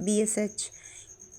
BSH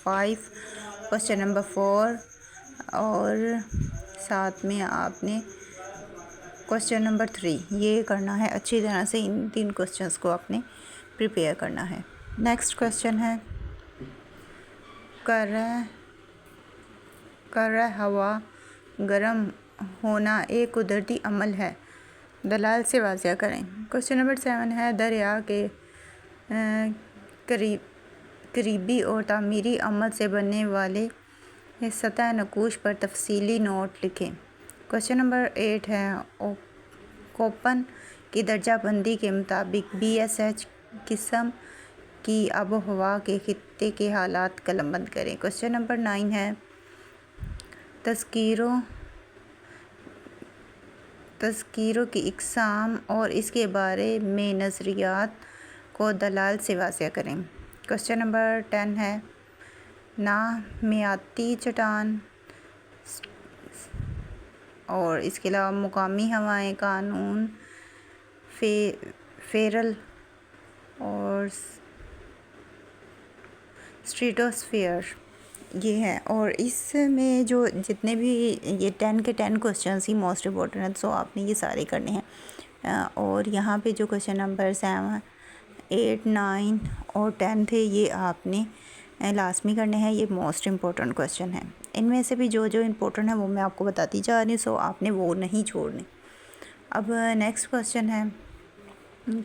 5 question number 4 اور ساتھ میں آپ نے کوشچن نمبر 3 یہ کرنا ہے اچھی طرح سے. ان 3 کوشچنس کو آپ نے پریپیئر کرنا ہے. نیکسٹ کوشچن ہے کرہ ہوا گرم ہونا ایک قدرتی عمل ہے، دلائل سے واضح کریں. کوشچن نمبر 7 ہے دریا کے قریبی اور تعمیری عمل سے بننے والے سطح نقوش پر تفصیلی نوٹ لکھیں. کوشچن نمبر 8 ہے کوپن کی درجہ بندی کے مطابق BSH قسم کی آب و ہوا کے خطے کے حالات قلم بند کریں. کوشچن نمبر 9 ہے تذکیروں کی اقسام اور اس کے بارے میں نظریات کو دلائل سے واضح کریں. کوشچن نمبر 10 ہے نامیاتی چٹان اور اس کے علاوہ مقامی ہوائیں، قانون فیرل اور اسٹریٹوسفیئر یہ ہے. اور اس میں جو جتنے بھی یہ 10 کے 10 کوشچنس ہی موسٹ امپورٹنٹ ہیں، سو آپ نے یہ سارے کرنے ہیں. اور یہاں پہ جو کوشچن نمبر 7 8 9 اور 10 تھے یہ آپ نے لازمی کرنے ہیں. یہ موسٹ امپورٹنٹ کوشچن ہیں. ان میں سے بھی جو امپورٹنٹ ہیں وہ میں آپ کو بتاتی جا رہی ہوں، سو آپ نے وہ نہیں چھوڑنے. اب نیکسٹ کوشچن ہے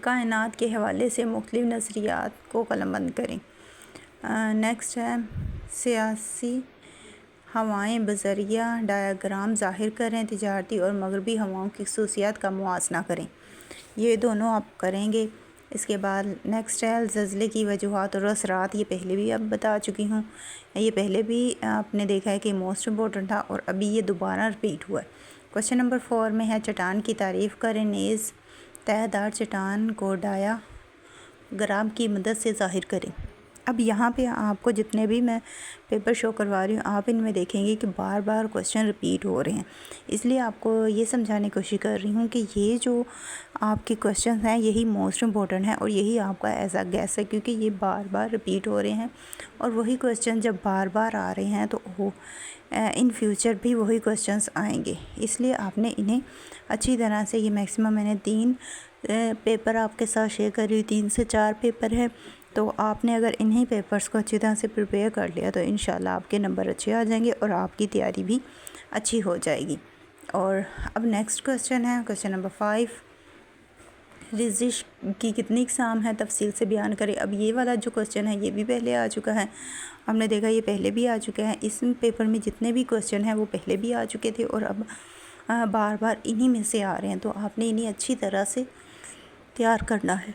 کائنات کے حوالے سے مختلف نظریات کو قلم بند کریں. نیکسٹ ہے سیاسی ہوائیں بذریعہ ڈایاگرام ظاہر کریں. تجارتی اور مغربی ہواؤں کی خصوصیات کا موازنہ کریں. یہ دونوں آپ کریں گے. اس کے بعد نیکسٹ ہے زلزلے کی وجوہات اور اثرات. یہ پہلے بھی اب بتا چکی ہوں، یہ پہلے بھی آپ نے دیکھا ہے کہ موسٹ امپورٹنٹ تھا اور ابھی یہ دوبارہ رپیٹ ہوا ہے. کوشچن نمبر 4 میں ہے چٹان کی تعریف کریں. نیز تہہ دار چٹان کو ڈایاگرام کی مدد سے ظاہر کریں. اب یہاں پہ آپ کو جتنے بھی میں پیپر شو کروا رہی ہوں آپ ان میں دیکھیں گے کہ بار بار کوشچن رپیٹ ہو رہے ہیں. اس لیے آپ کو یہ سمجھانے کی کوشش کر رہی ہوں کہ یہ جو آپ کے کوشچنز ہیں یہی موسٹ امپورٹنٹ ہیں اور یہی آپ کا ایسا گیس ہے کیونکہ یہ بار بار رپیٹ ہو رہے ہیں. اور وہی کوشچن جب بار بار آ رہے ہیں تو ان فیوچر بھی وہی کوشچنز آئیں گے. اس لیے آپ نے انہیں اچھی طرح سے یہ میکسیمم میں نے 3 پیپر آپ کے ساتھ شیئر کر رہی ہوں. 3 سے 4 پیپر ہیں تو آپ نے اگر انہی پیپرز کو اچھی طرح سے پریپیئر کر لیا تو انشاءاللہ آپ کے نمبر اچھے آ جائیں گے اور آپ کی تیاری بھی اچھی ہو جائے گی. اور اب نیکسٹ کوشچن ہے کوشچن نمبر 5 رزش کی کتنی اقسام ہیں تفصیل سے بیان کریں. اب یہ والا جو کوشچن ہے یہ بھی پہلے آ چکا ہے. ہم نے دیکھا یہ پہلے بھی آ چکے ہیں. اس پیپر میں جتنے بھی کوشچن ہیں وہ پہلے بھی آ چکے تھے اور اب بار بار انہی میں سے آ رہے ہیں تو آپ نے انہیں اچھی طرح سے تیار کرنا ہے.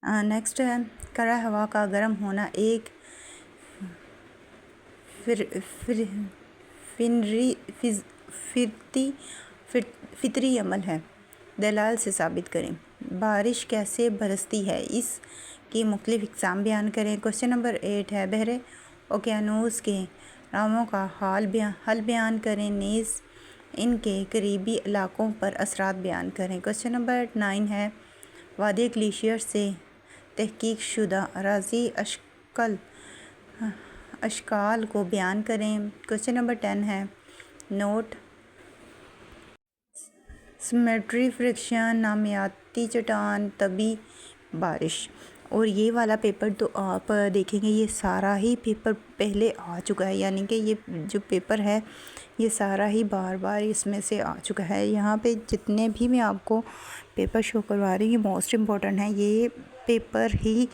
نیکسٹ ہے کرہ ہوا کا گرم ہونا ایک فطری عمل ہے، دلائل سے ثابت کریں. بارش کیسے برستی ہے، اس کی مختلف اقسام بیان کریں. کوشچن نمبر 8 ہے بحر اوقیانوس کے راؤں کا حل بیان کریں. نیز ان کے قریبی علاقوں پر اثرات بیان کریں. کوشچن نمبر 9 ہے وادی گلیشیئر سے تحقیق شدہ اراضی اشکال کو بیان کریں. کوشچن نمبر 10 ہے نوٹ سیمیٹری فریکشن نامیاتی چٹان طبی بارش. اور یہ والا پیپر تو آپ دیکھیں گے یہ سارا ہی پیپر پہلے آ چکا ہے، یعنی کہ یہ جو پیپر ہے یہ سارا ہی بار بار اس میں سے آ چکا ہے. یہاں پہ جتنے بھی میں آپ کو پیپر شو کروا رہی ہوں یہ موسٹ امپورٹنٹ ہیں. یہ پیپر ہی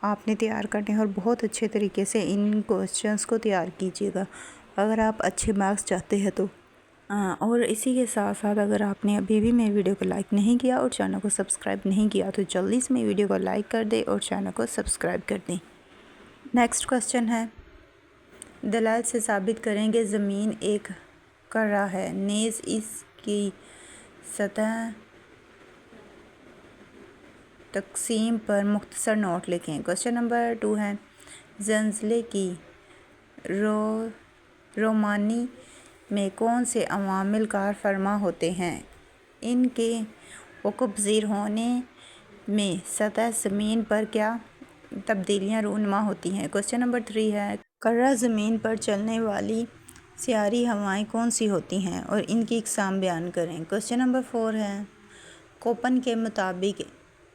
آپ نے تیار کرنے ہیں اور بہت اچھے طریقے سے ان کوشچنس کو تیار کیجیے گا اگر آپ اچھے مارکس چاہتے ہیں تو. اور اسی کے ساتھ ساتھ اگر آپ نے ابھی بھی میری ویڈیو کو لائک نہیں کیا اور چینل کو سبسکرائب نہیں کیا تو جلدی سے میری ویڈیو کو لائک کر دیں اور چینل کو سبسکرائب کر دیں. نیکسٹ کوشچن ہے دلائل سے ثابت کریں کہ زمین ایک کرہ ہے. نیز اس کی سطح تقسیم پر مختصر نوٹ لکھیں. کوشچن نمبر 2 ہے زلزلے کی رومانی میں کون سے عوامل کار فرما ہوتے ہیں؟ ان کے وقوع پذیر ہونے میں سطح زمین پر کیا تبدیلیاں رونما ہوتی ہیں؟ کوشچن نمبر 3 ہے کرہ زمین پر چلنے والی سیارتی ہوائیں کون سی ہوتی ہیں اور ان کی اقسام بیان کریں۔ کوسچن نمبر 4 ہے، کوپن کے مطابق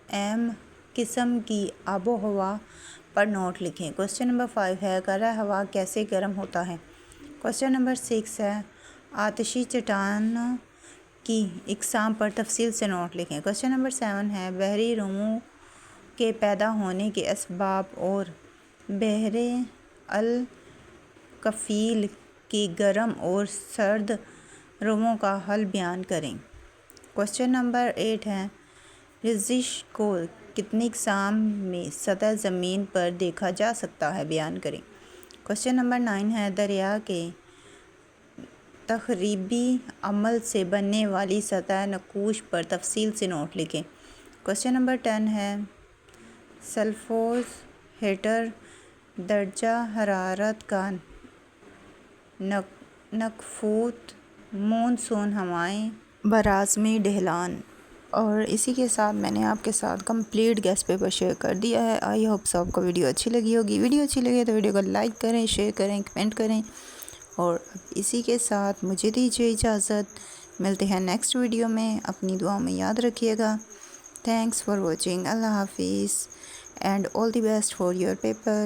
ایم قسم کی آب و ہوا پر نوٹ لکھیں۔ کوسچن نمبر 5 ہے، کرہ ہوا کیسے گرم ہوتا ہے۔ کوسچن نمبر 6 ہے، آتشی چٹانوں کی اقسام پر تفصیل سے نوٹ لکھیں۔ کوسچن نمبر 7 ہے، بحری روموں کے پیدا ہونے کے اسباب اور بحر الکفیل کی گرم اور سرد روموں کا حل بیان کریں۔ کوسچن نمبر 8 ہے، رزش کو کتنی اقسام میں سطح زمین پر دیکھا جا سکتا ہے، بیان کریں۔ کوسچن نمبر 9 ہے، دریا کے تخریبی عمل سے بننے والی سطح نقوش پر تفصیل سے نوٹ لکھیں۔ کوسچن نمبر 10 ہے، سلفوز ہیٹر درجہ حرارت کا نکفوت مون سون ہوائیں براعظمی ڈھلان۔ اور اسی کے ساتھ میں نے آپ کے ساتھ کمپلیٹ گیس پیپر شیئر کر دیا ہے۔ آئی ہوپ آپ کو ویڈیو اچھی لگی ہوگی۔ ویڈیو اچھی لگے تو ویڈیو کو لائک کریں، شیئر کریں، کمنٹ کریں، اور اسی کے ساتھ مجھے دیجیے اجازت۔ ملتے ہیں نیکسٹ ویڈیو میں، اپنی دعاؤں میں یاد رکھیے گا۔ Thanks for watching. اللہ حافظ and all the best for your paper.